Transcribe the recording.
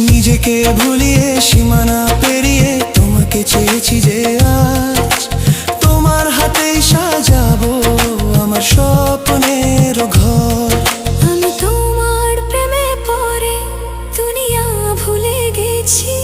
নিজেকে ভুলিয়ে সীমানা পেরিয়ে তোমাকে চেয়েছি যে আজ তোমার হাতেই সাজাবো আমার স্বপ্নের ঘর। আমি তোমার প্রেমে পড়ে দুনিয়া ভুলে গেছি।